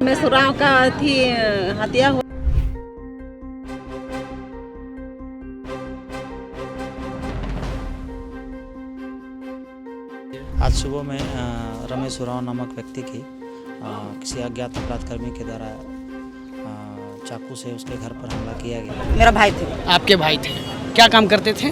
रमेश उरांव का हत्या हुआ। आज सुबह में रमेश उरांव नामक व्यक्ति की किसी अज्ञात अपराधकर्मी के द्वारा चाकू से उसके घर पर हमला किया गया। मेरा भाई थे। आपके भाई थे, क्या काम करते थे?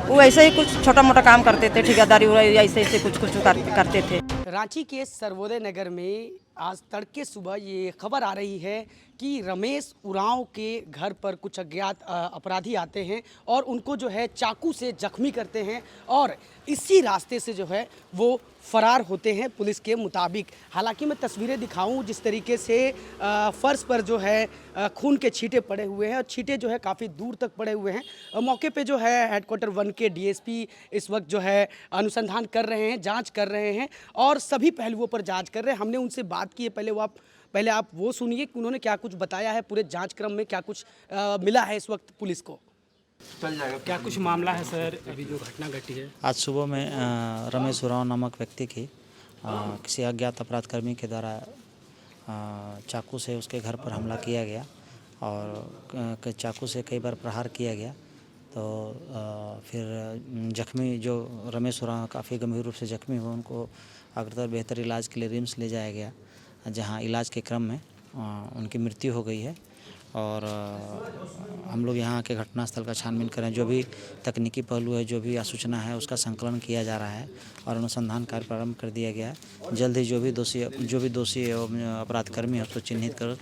वो ऐसे ही कुछ छोटा मोटा काम करते थे, ठेकेदारी ऐसे ऐसे कुछ करते थे। रांची के सर्वोदय नगर में आज तड़के सुबह ये खबर आ रही है कि रमेश उरांव के घर पर कुछ अज्ञात अपराधी आते हैं और उनको जो है चाकू से जख्मी करते हैं और इसी रास्ते से जो है वो फरार होते हैं पुलिस के मुताबिक। हालांकि मैं तस्वीरें दिखाऊं जिस तरीके से फर्श पर जो है खून के छींटे पड़े हुए हैं और छींटे जो है काफ़ी दूर तक पड़े हुए हैं। मौके पे जो है हेडक्वार्टर 1 के डीएसपी इस वक्त जो है अनुसंधान कर रहे हैं, जांच कर रहे हैं और सभी पहलुओं पर जांच कर रहे हैं। हमने उनसे बात की है, पहले आप वो सुनिए कि उन्होंने क्या कुछ बताया है, पूरे जांच क्रम में क्या कुछ मिला है इस वक्त पुलिस को। क्या कुछ मामला है सर, अभी जो घटना घटी है? आज सुबह में रमेश उरांव नामक व्यक्ति की किसी अज्ञात अपराधकर्मी के द्वारा चाकू से उसके घर पर हमला किया गया और चाकू से कई बार प्रहार किया गया। तो फिर जख्मी जो रमेश उरांव काफ़ी गंभीर रूप से जख्मी हुए, उनको अग्रतर बेहतर इलाज के लिए रिम्स ले जाया गया, जहां इलाज के क्रम में उनकी मृत्यु हो गई है। और हम लोग यहाँ के घटनास्थल का छानबीन करें, जो भी तकनीकी पहलू है, जो भी सूचना है, उसका संकलन किया जा रहा है और अनुसंधान कार्य प्रारंभ कर दिया गया है। जल्द ही जो भी दोषी अपराधकर्मी है उसको चिन्हित कर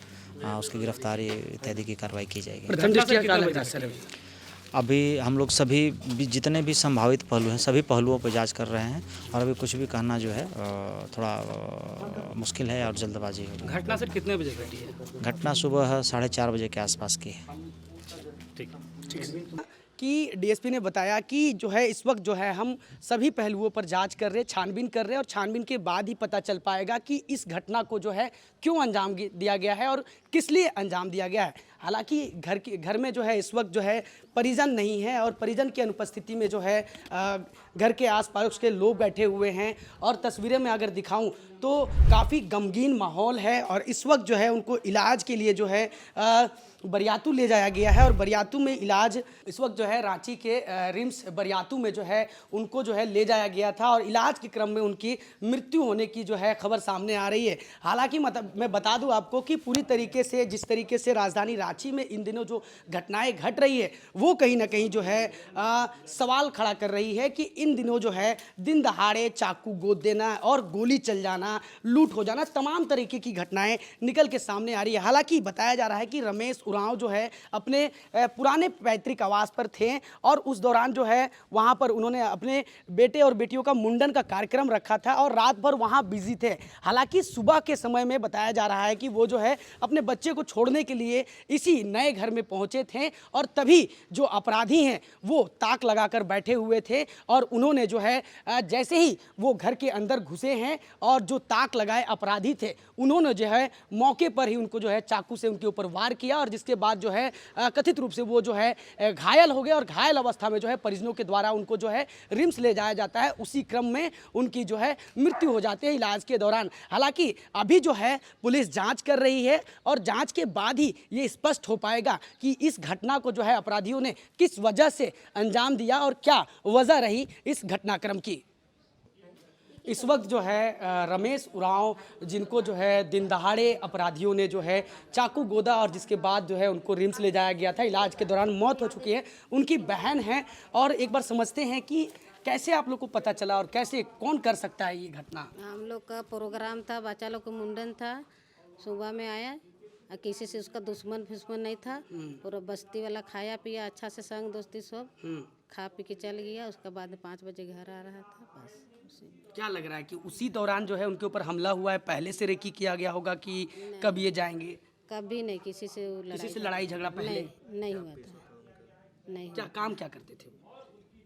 उसकी गिरफ्तारी इत्यादि की कार्रवाई की जाएगी। प्रथम दृष्टया क्या लग रहा है सर? अभी हम लोग जितने भी संभावित पहलू हैं सभी पहलुओं पर जांच कर रहे हैं और अभी कुछ भी कहना जो है थोड़ा मुश्किल है और जल्दबाजी होगी। घटना सर कितने बजे घटी है? घटना सुबह 4:30 बजे के आसपास की है। ठीक कि डीएसपी ने बताया कि जो है इस वक्त जो है हम सभी पहलुओं पर जांच कर रहे हैं, छानबीन कर रहे हैं और छानबीन के बाद ही पता चल पाएगा कि इस घटना को जो है क्यों अंजाम दिया गया है और किस लिए अंजाम दिया गया है। हालांकि घर में जो है इस वक्त जो है परिजन नहीं है और परिजन की अनुपस्थिति में जो है घर के आसपास के लोग बैठे हुए हैं और तस्वीरें में अगर दिखाऊं तो काफ़ी गमगीन माहौल है और इस वक्त जो है उनको इलाज के लिए जो है बरियातू ले जाया गया है और बरियातू में इलाज इस वक्त जो है रांची के रिम्स बरियातू में जो है उनको जो है ले जाया गया था और इलाज के क्रम में उनकी मृत्यु होने की जो है खबर सामने आ रही है। हालांकि मैं बता दूं आपको कि पूरी तरीके से जिस तरीके से राजधानी रांची में इन दिनों जो घटनाएं घट रही है वो कहीं ना कहीं जो है सवाल खड़ा कर रही है कि इन दिनों जो है दिन दहाड़े चाकू गोद देना और गोली चल जाना, लूट हो जाना, तमाम तरीके की घटनाएं निकल के सामने आ रही है। हालांकि बताया जा रहा है कि रमेश उरांव जो है अपने पुराने पैतृक आवास पर थे और उस दौरान जो है वहां पर उन्होंने अपने बेटे और बेटियों का मुंडन का कार्यक्रम रखा था और रात भर वहां बिजी थे। हालांकि सुबह के समय में बताया जा रहा है कि वो जो है अपने बच्चे को छोड़ने के लिए इसी नए घर में पहुंचे थे और तभी जो अपराधी हैं वो ताक लगाकर बैठे हुए थे और उन्होंने जो है जैसे ही वो घर के अंदर घुसे हैं और जो ताक लगाए अपराधी थे उन्होंने जो है मौके पर ही उनको जो है चाकू से उनके ऊपर वार किया और जिसके बाद जो है कथित रूप से वो जो है घायल हो गए और घायल अवस्था में जो है परिजनों के द्वारा उनको जो है रिम्स ले जाया जाता है। उसी क्रम में उनकी जो है मृत्यु हो जाती है इलाज के दौरान। हालांकि अभी जो है पुलिस जांच कर रही है और जांच के बाद ही ये स्पष्ट हो पाएगा कि इस घटना को जो है अपराधियों ने किस वजह से अंजाम दिया और क्या वजह रही इस घटनाक्रम की। इस वक्त जो है रमेश उरांव जिनको जो है दिन दहाड़े अपराधियों ने जो है चाकू गोदा और जिसके बाद जो है उनको रिम्स ले जाया गया था, इलाज के दौरान मौत हो चुकी है, उनकी बहन है और एक बार समझते हैं कि कैसे आप लोग को पता चला और कैसे कौन कर सकता है ये घटना। हम लोग का प्रोग्राम था, बच्चा लोग का मुंडन था, सुबह में आया और किसी से उसका दुश्मन नहीं था, पूरा बस्ती वाला खाया पिया अच्छा से संग दोस्ती सब खा पी के चल गया। उसके बाद 5 बजे घर आ रहा था। बस क्या लग रहा है कि उसी दौरान जो है उनके ऊपर हमला हुआ है, पहले से रेकी किया गया होगा कि कब ये जाएंगे? कभी नहीं, किसी से लड़ाई झगड़ा पहले नहीं हुआ था। नहीं क्या काम क्या करते थे?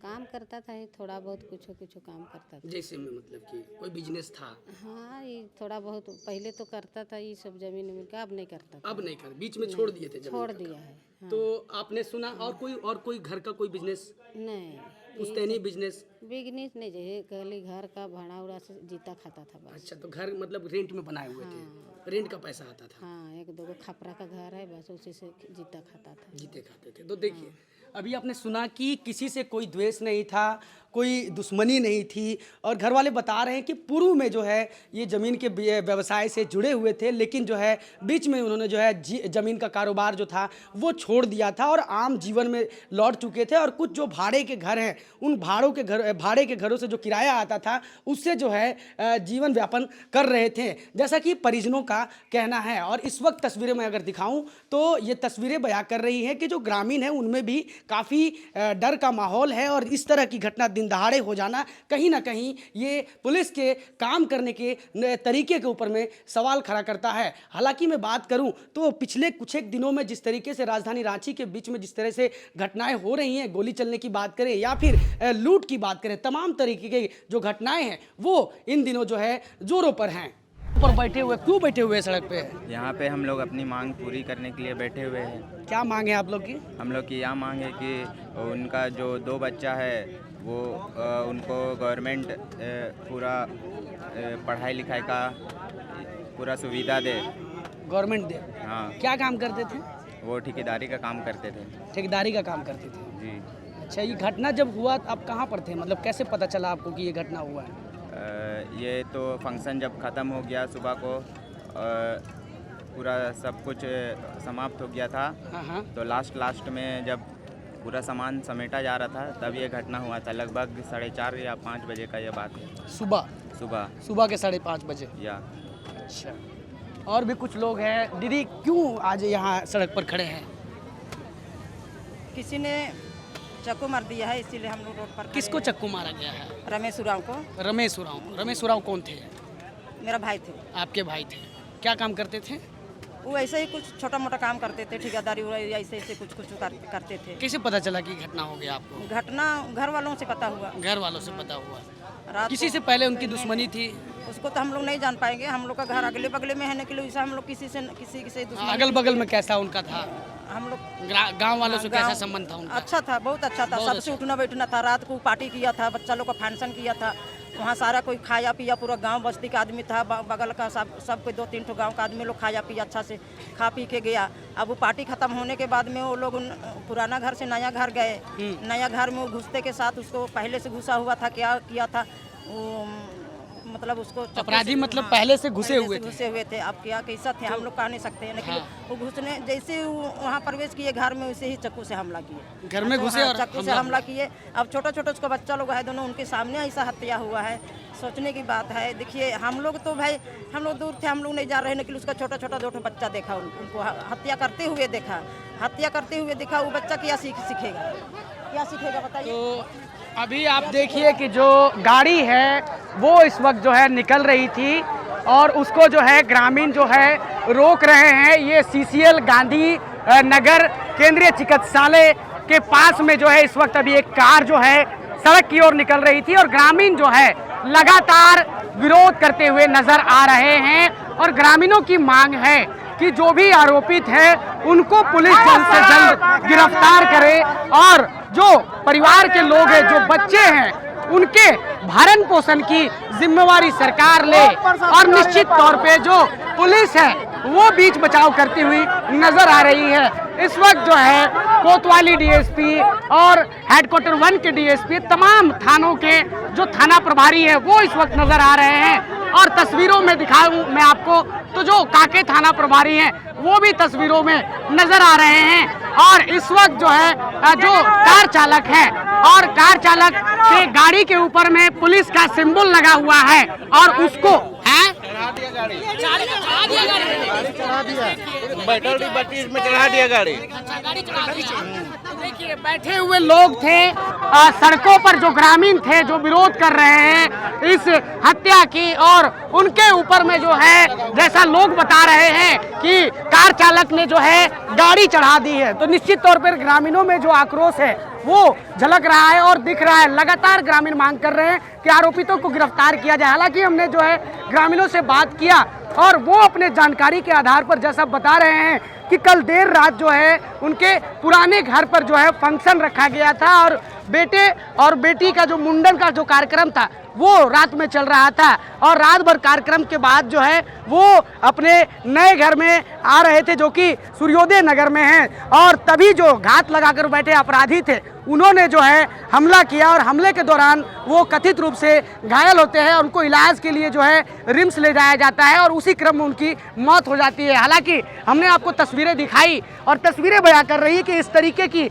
काम करता था, थोड़ा बहुत कुछ काम करता था। जैसे में मतलब कि कोई बिजनेस था? हाँ, ये थोड़ा बहुत पहले तो करता था, ये सब जमीन का अब नहीं करता था। अब नहीं कर, बीच में छोड़ दिए थे? छोड़ दिया है। हाँ। तो आपने सुना और कोई घर का कोई बिजनेस? नहीं। पुश्तैनी बिजनेस? बिजनेस नहीं जे खाली घर का भाड़ा उड़ा से जीता खाता था बस। अच्छा, तो घर मतलब रेंट में बनाए हुए थे, रेंट का पैसा आता था? हाँ, एक दो खपरा का घर है बस, उसी से जीता खाता था। जीते खाते थे। तो देखिए अभी आपने सुना कि किसी से कोई द्वेष नहीं था, कोई दुश्मनी नहीं थी, और घर वाले बता रहे हैं कि पूर्व में जो है ये ज़मीन के व्यवसाय से जुड़े हुए थे, लेकिन जो है बीच में उन्होंने जो है ज़मीन का कारोबार जो था वो छोड़ दिया था और आम जीवन में लौट चुके थे। और कुछ जो भाड़े के घर हैं, उन भाड़े के घरों से जो किराया आता था उससे जो है जीवन यापन कर रहे थे, जैसा कि परिजनों का कहना है। और इस वक्त तस्वीरें मैं अगर दिखाऊं तो ये तस्वीरें बयां कर रही हैं कि जो ग्रामीण हैं उनमें भी काफ़ी डर का माहौल है, और इस तरह की घटना दिन दहाड़े हो जाना कहीं ना कहीं ये पुलिस के काम करने के तरीके के ऊपर में सवाल खड़ा करता है। हालांकि मैं बात करूं तो पिछले कुछ एक दिनों में जिस तरीके से राजधानी रांची के बीच में जिस तरह से घटनाएं हो रही हैं, गोली चलने की बात करें या फिर लूट की बात करें, तमाम तरीके की जो घटनाएं हैं वो इन दिनों जो है जोरों पर हैं। ऊपर बैठे हुए क्यों बैठे हुए सड़क पे? यहाँ पे हम लोग अपनी मांग पूरी करने के लिए बैठे हुए हैं। क्या मांग है आप लोग की? हम लोग की यह मांग है कि उनका जो 2 बच्चा है वो उनको गवर्नमेंट पूरा पढ़ाई लिखाई का पूरा सुविधा दे। गवर्नमेंट दे? हाँ। क्या काम करते थे? वो ठेकेदारी का काम करते थे। ठेकेदारी का काम करते थे जी। अच्छा, ये घटना जब हुआ आप कहाँ पर थे, मतलब कैसे पता चला आपको कि ये घटना हुआ है? ये तो फंक्शन जब ख़त्म हो गया सुबह को, पूरा सब कुछ समाप्त हो गया था। हाँ। तो लास्ट में जब पूरा सामान समेटा जा रहा था तब ये घटना हुआ था। लगभग 4:30 या 5 बजे का ये बात है। सुबह के 5:30 बजे या। अच्छा, और भी कुछ लोग हैं। दीदी क्यों आज यहाँ सड़क पर खड़े हैं? किसी ने चाकू मार दिया है, इसीलिए हम लोग रोड पर खड़े किसको हैं। चक्कू मारा गया है? रमेश उरांव को। रमेश उरांव कौन थे? मेरा भाई थे। आपके भाई थे। क्या काम करते थे? वो ऐसे ही कुछ छोटा मोटा काम करते थे, ठेकेदारी ऐसे कुछ करते थे। कैसे पता चला कि घटना हो गया आपको? घटना घर वालों से पता हुआ। घर वालों से पता हुआ? रात किसी को से पहले उनकी दुश्मनी थी? उसको तो हम लोग नहीं जान पाएंगे, हम लोग का घर अगले बगले में है ना, कि हम लोग किसी से दुश्मनी। अगल बगल में कैसा उनका था? हम लोग गांव वालों से कैसा संबंध था उनका? अच्छा था, बहुत अच्छा था। सबसे उठना बैठना था। रात को पार्टी किया था, बच्चा लोग का फंक्शन किया था, वहाँ सारा कोई खाया पिया, पूरा गांव बस्ती का आदमी था, बगल का सब कोई 2-3 ठो गांव का आदमी लोग खाया पिया, अच्छा से खा पी के गया। अब वो पार्टी खत्म होने के बाद में वो लोग पुराना घर से नया घर गए। नया घर में वो घुसते के साथ उसको पहले से घुसा हुआ था, क्या किया था वो, मतलब उसको अपराधी मतलब पहले से घुसे हुए थे। अब क्या कैसा थे हम लोग कह नहीं सकते हैं, लेकिन वो घुसने जैसे वहाँ प्रवेश किए घर में, वैसे ही चाकू से हमला किए। घर में घुसे और चाकू से हमला किए। अब छोटा उसका बच्चा लोग है, दोनों उनके सामने ऐसा हत्या हुआ है। सोचने की बात है। देखिए हम लोग तो भाई हम लोग दूर थे, हम लोग नहीं जा रहे, लेकिन उसका छोटा 2 बच्चा देखा, उनको हत्या करते हुए देखा। वो बच्चा क्या सीखेगा बताइए? तो अभी आप देखिए कि जो गाड़ी है वो इस वक्त जो है निकल रही थी और उसको जो है ग्रामीण जो है रोक रहे हैं। ये CCL गांधी नगर केंद्रीय चिकित्सालय के पास में जो है इस वक्त अभी एक कार जो है सड़क की ओर निकल रही थी और ग्रामीण जो है लगातार विरोध करते हुए नजर आ रहे हैं। और ग्रामीणों की मांग है कि जो भी आरोपित है उनको पुलिस जल्द से जल्द गिरफ्तार करे और जो परिवार के लोग हैं, जो बच्चे हैं, उनके भरण पोषण की जिम्मेवारी सरकार ले और निश्चित तौर पे जो पुलिस है वो बीच बचाव करती हुई नजर आ रही है। इस वक्त जो है कोतवाली DSP और हेडक्वार्टर 1 के DSP, तमाम थानों के जो थाना प्रभारी है वो इस वक्त नजर आ रहे हैं। और तस्वीरों में दिखाऊं मैं आपको तो जो काके थाना प्रभारी हैं वो भी तस्वीरों में नजर आ रहे हैं। और इस वक्त जो है जो कार चालक है और कार चालक के गाड़ी के ऊपर में पुलिस का सिंबल लगा हुआ है और उसको चढ़ा दिया गाड़ी। देखिए बैठे हुए लोग थे सड़कों पर, जो ग्रामीण थे जो विरोध कर रहे हैं इस हत्या की, और उनके ऊपर में जो है जैसा लोग बता रहे हैं कि कार चालक ने जो है गाड़ी चढ़ा दी है। तो निश्चित तौर पर ग्रामीणों में जो आक्रोश है वो झलक रहा है और दिख रहा है। लगातार ग्रामीण मांग कर रहे हैं कि आरोपितों को गिरफ्तार किया जाए। हालांकि हमने जो है ग्रामीणों से बात किया और वो अपने जानकारी के आधार पर जैसा बता रहे हैं कि कल देर रात जो है उनके पुराने घर पर जो है फंक्शन रखा गया था और बेटे और बेटी का जो मुंडन का जो कार्यक्रम था वो रात में चल रहा था और रात भर कार्यक्रम के बाद जो है वो अपने नए घर में आ रहे थे जो कि सूर्योदय नगर में है और तभी जो घात लगाकर बैठे अपराधी थे उन्होंने जो है हमला किया और हमले के दौरान वो कथित रूप से घायल होते हैं और उनको इलाज के लिए जो है रिम्स ले जाया जाता है और उसी क्रम में उनकी मौत हो जाती है। हालांकि हमने आपको तस्वीरें दिखाई और तस्वीरें बयां कर रही कि इस तरीके की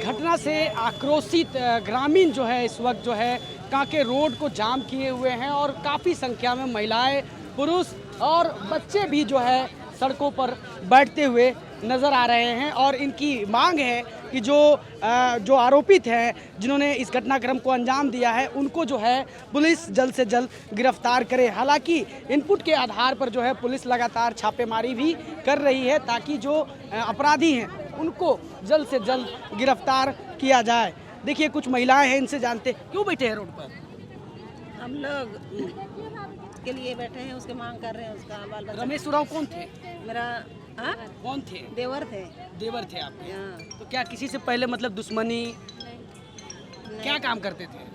घटना से आक्रोशित ग्रामीण जो है इस वक्त जो है कांके रोड को जाम किए हुए हैं और काफ़ी संख्या में महिलाएं, पुरुष और बच्चे भी जो है सड़कों पर बैठते हुए नज़र आ रहे हैं और इनकी मांग है कि जो आरोपित हैं जिन्होंने इस घटनाक्रम को अंजाम दिया है उनको जो है पुलिस जल्द से जल्द गिरफ्तार करे। हालांकि इनपुट के आधार पर जो है पुलिस लगातार छापेमारी भी कर रही है ताकि जो अपराधी हैं उनको जल्द से जल्द गिरफ्तार किया जाए। देखिए कुछ महिलाएं हैं, इनसे जानते क्यों बैठे हैं रोड पर। हम लोग के लिए बैठे हैं, उसके मांग कर रहे हैं उसका बाल बच्चा। रमेश उरांव कौन थे? मेरा कौन थे? देवर थे। देवर थे आपके? हाँ। तो क्या किसी से पहले मतलब दुश्मनी? क्या काम करते थे?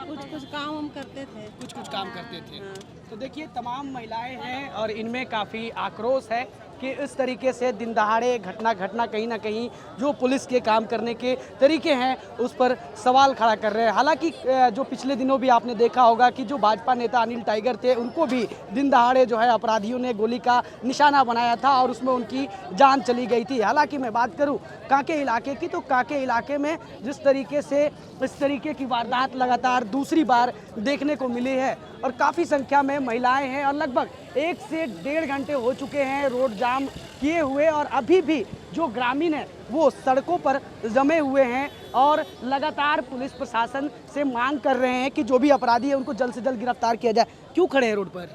कुछ काम हम करते थे। कुछ काम करते थे। हाँ। तो देखिए तमाम महिलाएं हैं और इनमें काफ़ी आक्रोश है कि इस तरीके से दिन दहाड़े घटना कहीं ना कहीं जो पुलिस के काम करने के तरीके हैं उस पर सवाल खड़ा कर रहे हैं। हालांकि जो पिछले दिनों भी आपने देखा होगा कि जो भाजपा नेता अनिल टाइगर थे उनको भी दिन दहाड़े जो है अपराधियों ने गोली का निशाना बनाया था और उसमें उनकी जान चली गई थी। हालांकि मैं बात करूं कांके इलाके की तो कांके इलाके में जिस तरीके से इस तरीके की वारदात लगातार दूसरी बार देखने को मिली है और काफ़ी संख्या में महिलाएं हैं और लगभग 1 से 1.5 घंटे हो चुके हैं रोड जाम किए हुए और अभी भी जो ग्रामीण हैं वो सड़कों पर जमे हुए हैं और लगातार पुलिस प्रशासन से मांग कर रहे हैं कि जो भी अपराधी है उनको जल्द से जल्द गिरफ्तार किया जाए। क्यों खड़े हैं रोड पर?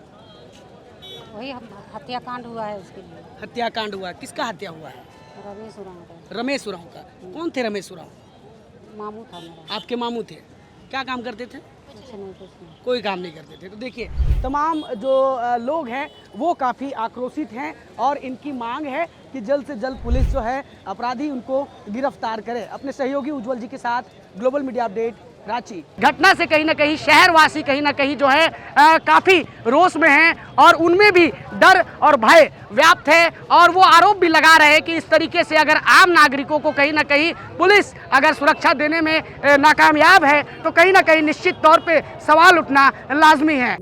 वही हत्याकांड हुआ है उसके लिए। हत्याकांड हुआ है, किसका हत्या हुआ है? रमेश उरांव का। रमेश उरांव का। कौन थे रमेश उरांव? मामू था मेरा। आपके मामू थे। क्या काम करते थे? कुछ नहीं। कोई काम नहीं करते थे। तो देखिए तमाम जो लोग हैं वो काफ़ी आक्रोशित हैं और इनकी मांग है कि जल्द से जल्द पुलिस जो है अपराधी उनको गिरफ्तार करे। अपने सहयोगी उज्जवल जी के साथ ग्लोबल मीडिया अपडेट, रांची। घटना से कहीं ना कहीं शहरवासी कहीं ना कहीं जो है काफ़ी रोष में हैं और उनमें भी डर और भय व्याप्त है और वो आरोप भी लगा रहे हैं कि इस तरीके से अगर आम नागरिकों को कहीं ना कहीं पुलिस अगर सुरक्षा देने में नाकामयाब है तो कहीं ना कहीं निश्चित तौर पे सवाल उठना लाजमी है।